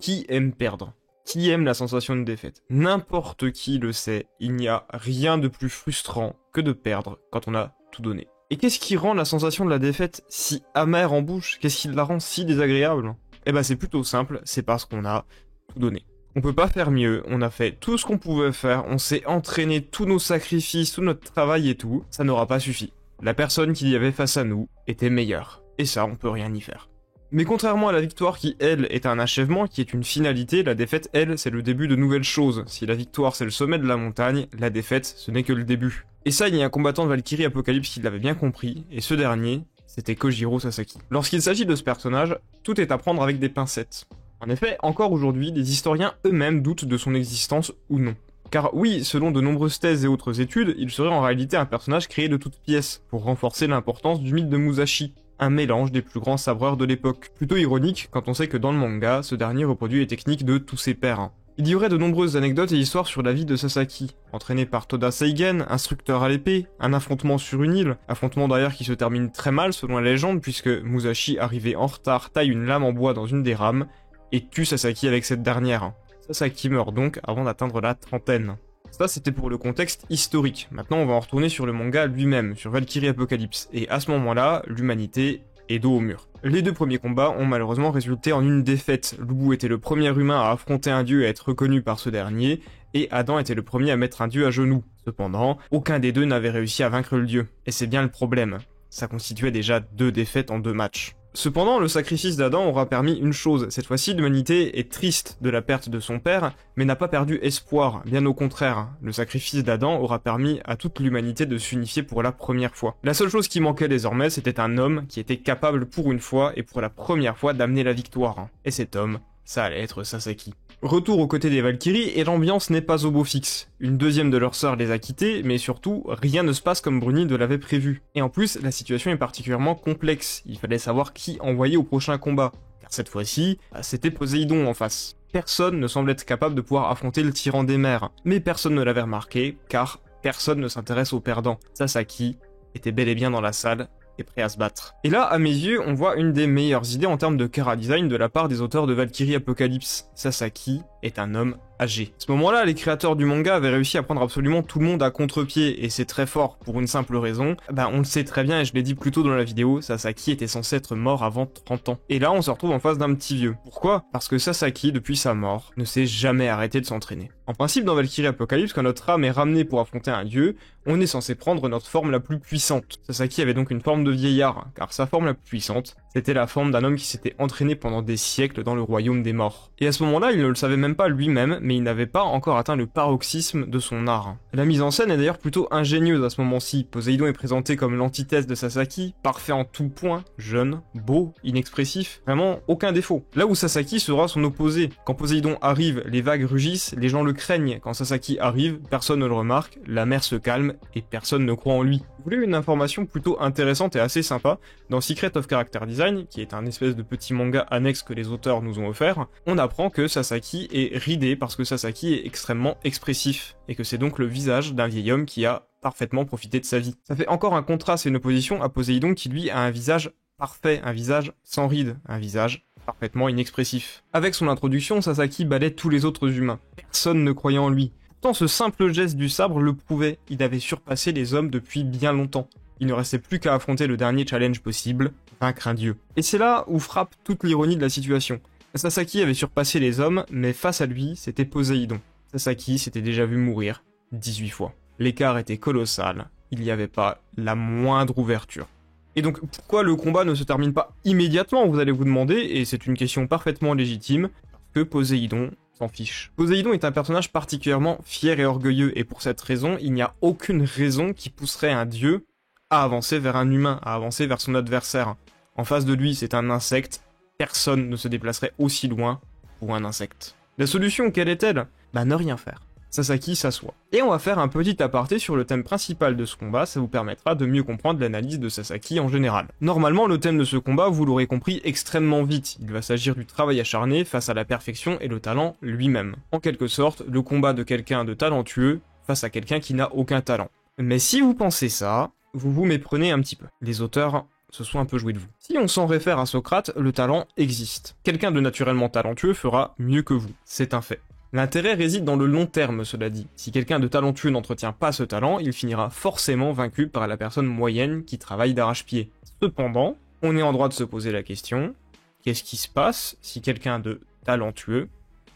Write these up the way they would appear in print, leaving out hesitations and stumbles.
Qui aime perdre? Qui aime la sensation de défaite? N'importe qui le sait, il n'y a rien de plus frustrant que de perdre quand on a tout donné. Et qu'est-ce qui rend la sensation de la défaite si amère en bouche? Qu'est-ce qui la rend si désagréable? Eh ben c'est plutôt simple, c'est parce qu'on a tout donné. On peut pas faire mieux, on a fait tout ce qu'on pouvait faire, on s'est entraîné tous nos sacrifices, tout notre travail et tout, ça n'aura pas suffi. La personne qu'il y avait face à nous était meilleure, et ça on peut rien y faire. Mais contrairement à la victoire qui, elle, est un achèvement, qui est une finalité, la défaite, elle, c'est le début de nouvelles choses. Si la victoire c'est le sommet de la montagne, la défaite, ce n'est que le début. Et ça, il y a un combattant de Valkyrie Apocalypse qui l'avait bien compris, et ce dernier, c'était Kojiro Sasaki. Lorsqu'il s'agit de ce personnage, tout est à prendre avec des pincettes. En effet, encore aujourd'hui, les historiens eux-mêmes doutent de son existence ou non. Car oui, selon de nombreuses thèses et autres études, il serait en réalité un personnage créé de toutes pièces, pour renforcer l'importance du mythe de Musashi, un mélange des plus grands sabreurs de l'époque. Plutôt ironique quand on sait que dans le manga, ce dernier reproduit les techniques de tous ses pairs. Il y aurait de nombreuses anecdotes et histoires sur la vie de Sasaki, entraîné par Toda Seigen, instructeur à l'épée, un affrontement sur une île, affrontement d'ailleurs qui se termine très mal selon la légende puisque Musashi, arrivé en retard, taille une lame en bois dans une des rames et tue Sasaki avec cette dernière. Sasaki meurt donc avant d'atteindre la trentaine. Ça c'était pour le contexte historique. Maintenant on va en retourner sur le manga lui-même, sur Valkyrie Apocalypse, et à ce moment-là, l'humanité est dos au mur. Les deux premiers combats ont malheureusement résulté en une défaite. Lubu était le premier humain à affronter un dieu et à être reconnu par ce dernier, et Adam était le premier à mettre un dieu à genoux. Cependant, aucun des deux n'avait réussi à vaincre le dieu. Et c'est bien le problème. Ça constituait déjà 2 défaites en 2 matchs. Cependant, le sacrifice d'Adam aura permis une chose. Cette fois-ci, l'humanité est triste de la perte de son père, mais n'a pas perdu espoir. Bien au contraire, le sacrifice d'Adam aura permis à toute l'humanité de s'unifier pour la première fois. La seule chose qui manquait désormais, c'était un homme qui était capable pour une fois et pour la première fois d'amener la victoire. Et cet homme, ça allait être Sasaki. Retour aux côtés des Valkyries, et l'ambiance n'est pas au beau fixe. Une deuxième de leurs sœurs les a quittés, mais surtout, rien ne se passe comme Brunhilde l'avait prévu. Et en plus, la situation est particulièrement complexe, il fallait savoir qui envoyer au prochain combat. Car cette fois-ci, c'était Poséidon en face. Personne ne semble être capable de pouvoir affronter le tyran des mers. Mais personne ne l'avait remarqué, car personne ne s'intéresse aux perdants. Sasaki était bel et bien dans la salle, et prêt à se battre. Et là, à mes yeux, on voit une des meilleures idées en termes de chara-design de la part des auteurs de Valkyrie Apocalypse. Sasaki est un homme âgé. À ce moment-là, les créateurs du manga avaient réussi à prendre absolument tout le monde à contre-pied, et c'est très fort pour une simple raison. On le sait très bien, et je l'ai dit plus tôt dans la vidéo, Sasaki était censé être mort avant 30 ans. Et là, on se retrouve en face d'un petit vieux. Pourquoi? Parce que Sasaki, depuis sa mort, ne s'est jamais arrêté de s'entraîner. En principe, dans Valkyrie Apocalypse, quand notre âme est ramenée pour affronter un dieu, on est censé prendre notre forme la plus puissante. Sasaki avait donc une forme de vieillard, car sa forme la plus puissante, c'était la forme d'un homme qui s'était entraîné pendant des siècles dans le royaume des morts. Et à ce moment-là, il ne le savait même pas lui-même, mais il n'avait pas encore atteint le paroxysme de son art. La mise en scène est d'ailleurs plutôt ingénieuse à ce moment-ci. Poséidon est présenté comme l'antithèse de Sasaki, parfait en tout point, jeune, beau, inexpressif, vraiment aucun défaut. Là où Sasaki sera son opposé. Quand Poséidon arrive, les vagues rugissent, les gens le craignent. Quand Sasaki arrive, personne ne le remarque, la mer se calme et personne ne croit en lui. Vous voulez une information plutôt intéressante et assez sympa? Dans Secret of Character Design, qui est un espèce de petit manga annexe que les auteurs nous ont offert, on apprend que Sasaki est ridé parce que Sasaki est extrêmement expressif, et que c'est donc le visage d'un vieil homme qui a parfaitement profité de sa vie. Ça fait encore un contraste et une opposition à Poséidon qui lui a un visage parfait, un visage sans rides, un visage parfaitement inexpressif. Avec son introduction, Sasaki balaie tous les autres humains. Personne ne croyait en lui. Pourtant, ce simple geste du sabre le prouvait, il avait surpassé les hommes depuis bien longtemps. Il ne restait plus qu'à affronter le dernier challenge possible, vaincre un dieu. Et c'est là où frappe toute l'ironie de la situation. Sasaki avait surpassé les hommes, mais face à lui, c'était Poséidon. Sasaki s'était déjà vu mourir 18 fois. L'écart était colossal, il n'y avait pas la moindre ouverture. Et donc, pourquoi le combat ne se termine pas immédiatement, vous allez vous demander, et c'est une question parfaitement légitime, parce que Poséidon s'en fiche. Poséidon est un personnage particulièrement fier et orgueilleux, et pour cette raison, il n'y a aucune raison qui pousserait un dieu à avancer vers un humain, à avancer vers son adversaire. En face de lui, c'est un insecte, personne ne se déplacerait aussi loin pour un insecte. La solution, quelle est-elle? Ne rien faire. Sasaki s'assoit. Et on va faire un petit aparté sur le thème principal de ce combat, ça vous permettra de mieux comprendre l'analyse de Sasaki en général. Normalement, le thème de ce combat, vous l'aurez compris extrêmement vite. Il va s'agir du travail acharné face à la perfection et le talent lui-même. En quelque sorte, le combat de quelqu'un de talentueux face à quelqu'un qui n'a aucun talent. Mais si vous pensez ça, vous vous méprenez un petit peu. Les auteurs se soit un peu joué de vous. Si on s'en réfère à Socrate, le talent existe. Quelqu'un de naturellement talentueux fera mieux que vous, c'est un fait. L'intérêt réside dans le long terme, cela dit. Si quelqu'un de talentueux n'entretient pas ce talent, il finira forcément vaincu par la personne moyenne qui travaille d'arrache-pied. Cependant, on est en droit de se poser la question, qu'est-ce qui se passe si quelqu'un de talentueux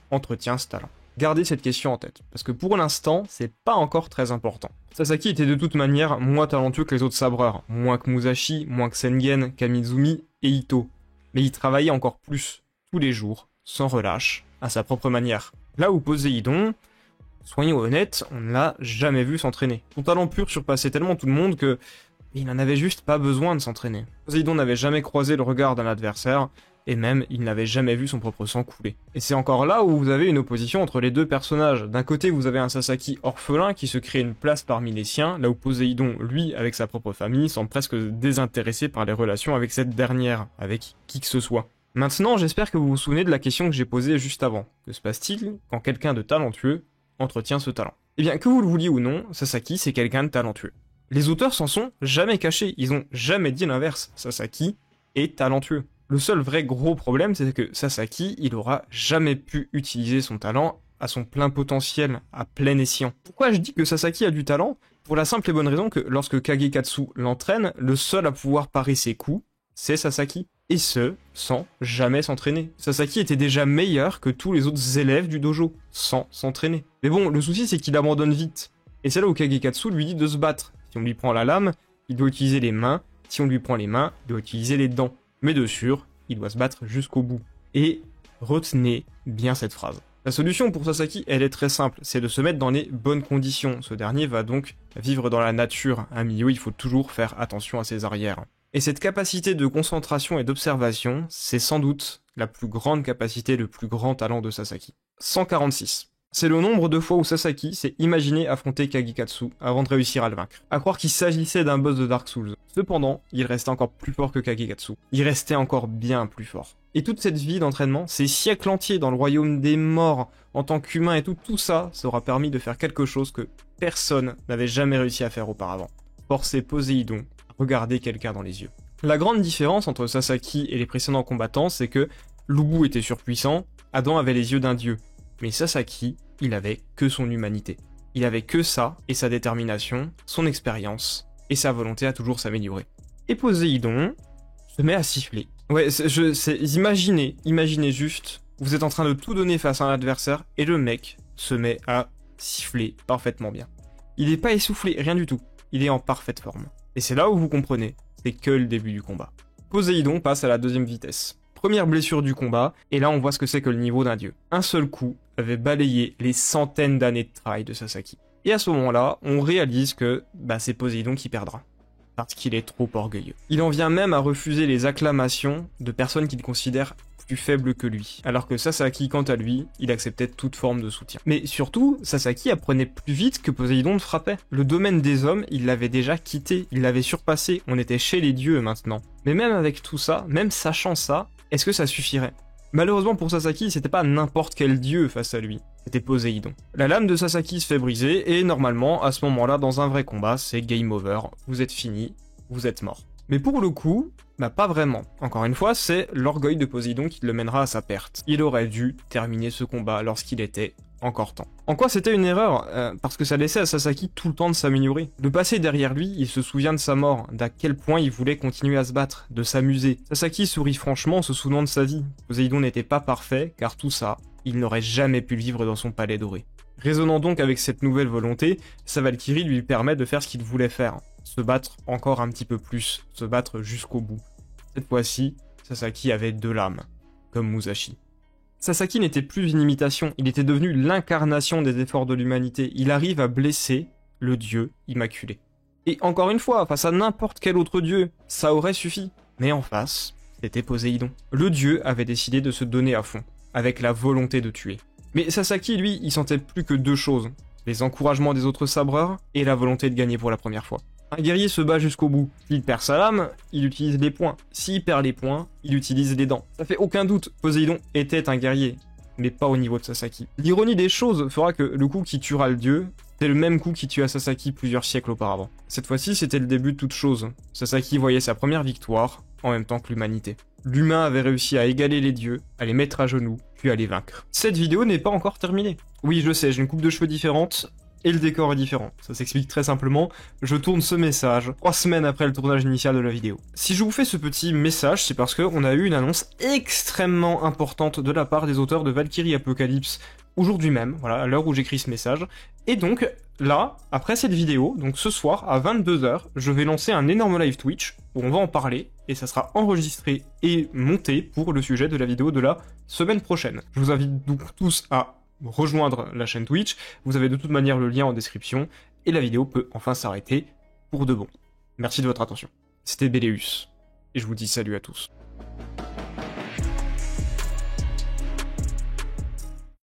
entretient ce talent? Gardez cette question en tête, parce que pour l'instant, c'est pas encore très important. Sasaki était de toute manière moins talentueux que les autres sabreurs, moins que Musashi, moins que Sengen, Kamizumi et Ito. Mais il travaillait encore plus, tous les jours, sans relâche, à sa propre manière. Là où Poséidon, soyons honnêtes, on ne l'a jamais vu s'entraîner. Son talent pur surpassait tellement tout le monde que il n'en avait juste pas besoin de s'entraîner. Poséidon n'avait jamais croisé le regard d'un adversaire, et même il n'avait jamais vu son propre sang couler. Et c'est encore là où vous avez une opposition entre les deux personnages. D'un côté, vous avez un Sasaki orphelin qui se crée une place parmi les siens, là où Poséidon, lui, avec sa propre famille, semble presque désintéressé par les relations avec cette dernière, avec qui que ce soit. Maintenant, j'espère que vous vous souvenez de la question que j'ai posée juste avant. Que se passe-t-il quand quelqu'un de talentueux entretient ce talent? Eh bien, que vous le vouliez ou non, Sasaki, c'est quelqu'un de talentueux. Les auteurs s'en sont jamais cachés, ils ont jamais dit l'inverse. Sasaki est talentueux. Le seul vrai gros problème, c'est que Sasaki, il aura jamais pu utiliser son talent à son plein potentiel, à plein escient. Pourquoi je dis que Sasaki a du talent? Pour la simple et bonne raison que lorsque Kagekatsu l'entraîne, le seul à pouvoir parer ses coups, c'est Sasaki. Et ce, sans jamais s'entraîner. Sasaki était déjà meilleur que tous les autres élèves du dojo, sans s'entraîner. Mais bon, le souci c'est qu'il abandonne vite. Et c'est là où Kagekatsu lui dit de se battre. Si on lui prend la lame, il doit utiliser les mains. Si on lui prend les mains, il doit utiliser les dents. Mais de sûr, il doit se battre jusqu'au bout. Et retenez bien cette phrase. La solution pour Sasaki, elle est très simple, c'est de se mettre dans les bonnes conditions. Ce dernier va donc vivre dans la nature, un milieu où il faut toujours faire attention à ses arrières. Et cette capacité de concentration et d'observation, c'est sans doute la plus grande capacité, le plus grand talent de Sasaki. 146. C'est le nombre de fois où Sasaki s'est imaginé affronter Kagekatsu avant de réussir à le vaincre. À croire qu'il s'agissait d'un boss de Dark Souls. Cependant, il restait encore plus fort que Kagekatsu. Il restait encore bien plus fort. Et toute cette vie d'entraînement, ces siècles entiers dans le royaume des morts, en tant qu'humain et tout ça, ça aura permis de faire quelque chose que personne n'avait jamais réussi à faire auparavant. Forcer Poséidon à regarder quelqu'un dans les yeux. La grande différence entre Sasaki et les précédents combattants, c'est que Lubu était surpuissant, Adam avait les yeux d'un dieu. Mais Sasaki, il avait que son humanité. Il avait que ça, et sa détermination, son expérience, et sa volonté à toujours s'améliorer. Et Poséidon se met à siffler. Ouais, imaginez juste, vous êtes en train de tout donner face à un adversaire, et le mec se met à siffler parfaitement bien. Il n'est pas essoufflé, rien du tout. Il est en parfaite forme. Et c'est là où vous comprenez, c'est que le début du combat. Poséidon passe à la deuxième vitesse. Première blessure du combat, et là on voit ce que c'est que le niveau d'un dieu. Un seul coup avait balayé les centaines d'années de travail de Sasaki. Et à ce moment-là, on réalise que c'est Poséidon qui perdra. Parce qu'il est trop orgueilleux. Il en vient même à refuser les acclamations de personnes qu'il considère plus faibles que lui. Alors que Sasaki, quant à lui, il acceptait toute forme de soutien. Mais surtout, Sasaki apprenait plus vite que Poséidon ne frappait. Le domaine des hommes, il l'avait déjà quitté, il l'avait surpassé, on était chez les dieux maintenant. Mais même avec tout ça, même sachant ça, est-ce que ça suffirait? Malheureusement pour Sasaki, c'était pas n'importe quel dieu face à lui, c'était Poséidon. La lame de Sasaki se fait briser, et normalement, à ce moment-là, dans un vrai combat, c'est game over, vous êtes fini, vous êtes mort. Mais pour le coup, pas vraiment. Encore une fois, c'est l'orgueil de Poséidon qui le mènera à sa perte. Il aurait dû terminer ce combat lorsqu'il était encore temps. En quoi c'était une erreur? Parce que ça laissait à Sasaki tout le temps de s'améliorer. De passer derrière lui, il se souvient de sa mort, d'à quel point il voulait continuer à se battre, de s'amuser. Sasaki sourit franchement en se souvenant de sa vie. Poséidon n'était pas parfait, car tout ça, il n'aurait jamais pu le vivre dans son palais doré. Raisonnant donc avec cette nouvelle volonté, sa Valkyrie lui permet de faire ce qu'il voulait faire. Se battre encore un petit peu plus, se battre jusqu'au bout. Cette fois-ci, Sasaki avait deux lames, comme Musashi. Sasaki n'était plus une imitation, il était devenu l'incarnation des efforts de l'humanité. Il arrive à blesser le dieu immaculé. Et encore une fois, face à n'importe quel autre dieu, ça aurait suffi. Mais en face, c'était Poséidon. Le dieu avait décidé de se donner à fond, avec la volonté de tuer. Mais Sasaki, lui, il sentait plus que deux choses. Les encouragements des autres sabreurs et la volonté de gagner pour la première fois. Un guerrier se bat jusqu'au bout. S'il perd sa lame, il utilise les poings. S'il perd les poings, il utilise les dents. Ça fait aucun doute, Poséidon était un guerrier, mais pas au niveau de Sasaki. L'ironie des choses fera que le coup qui tuera le dieu C'était le même coup qui tua Sasaki plusieurs siècles auparavant. Cette fois-ci, c'était le début de toute chose. Sasaki voyait sa première victoire, en même temps que l'humanité. L'humain avait réussi à égaler les dieux, à les mettre à genoux, puis à les vaincre. Cette vidéo n'est pas encore terminée. Oui, je sais, j'ai une coupe de cheveux différente, et le décor est différent. Ça s'explique très simplement, je tourne ce message 3 semaines après le tournage initial de la vidéo. Si je vous fais ce petit message, c'est parce qu'on a eu une annonce extrêmement importante de la part des auteurs de Valkyrie Apocalypse aujourd'hui même, voilà, à l'heure où j'écris ce message. Et donc, là, après cette vidéo, donc ce soir, à 22 h, je vais lancer un énorme live Twitch, où on va en parler, et ça sera enregistré et monté pour le sujet de la vidéo de la semaine prochaine. Je vous invite donc tous à rejoindre la chaîne Twitch, vous avez de toute manière le lien en description, et la vidéo peut enfin s'arrêter pour de bon. Merci de votre attention. C'était Béléus, et je vous dis salut à tous.